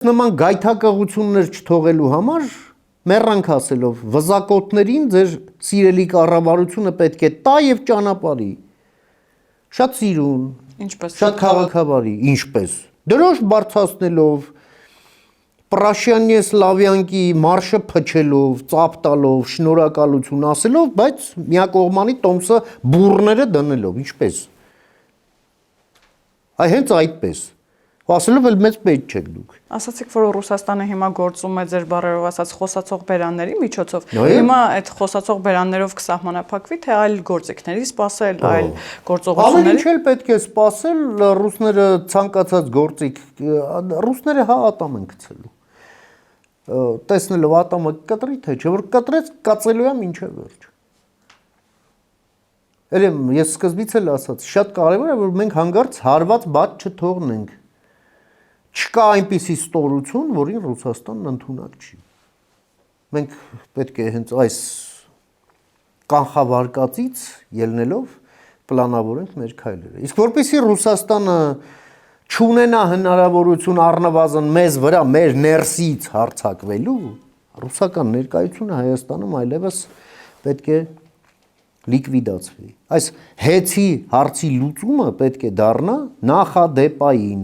Նման գայթակղություններ չթողելու համար մեռանք ասելով վզակոտներին ձեր սիրելի կառավարությունը պետք է տա եւ ճանապարհի շատ սիրուն շատ քաղաքավարի ինչպես դրոշ բարձրացնելով Պրաշյանյե Սլավյանկի մարշը փչելով ծափ տալով շնորհակալություն ասելով բայց միակողմանի տոմսը բուրները դնելով ինչպես այ հենց այդպես ասելով էլ մեծ պետք չեք դուք ասացիք որ Ռուսաստանը հիմա գործում է ձեր բառերով ասած խոսացող բերանների միջոցով հիմա այդ խոսացող բերաններով կսահմանափակվի թե այլ գործիքների սպասել այլ գործողությունների Ինչ էլ պետք է սպասել ռուսները ցանկացած գործիք ռուսները հա ատամ են գցելու տեսնելով ատամը կտրի թե չէ որ կտրեց կածելու է մինչև վերջ ես սկզբից էլ ասած շատ կարևոր է որ մենք հանգարց հարված բաց չթողնենք Չկա այնպիսի ստորություն, որին Ռուսաստանն ընդունակ չի։ Մենք պետք է հենց այս կանխավարկածից ելնելով պլանավորենք մեր քայլերը։ Իսկ որպեսզի Ռուսաստանը չունենա հնարավորություն առնվազն մեզ վրա մեր ներսից հարձակվելու, ռուսական ներկայությունը Հայաստանում այլևս պետք է լիկվիդացվի։ Այս հեծի հարցի լուծումը պետք է դառնա նախադեպային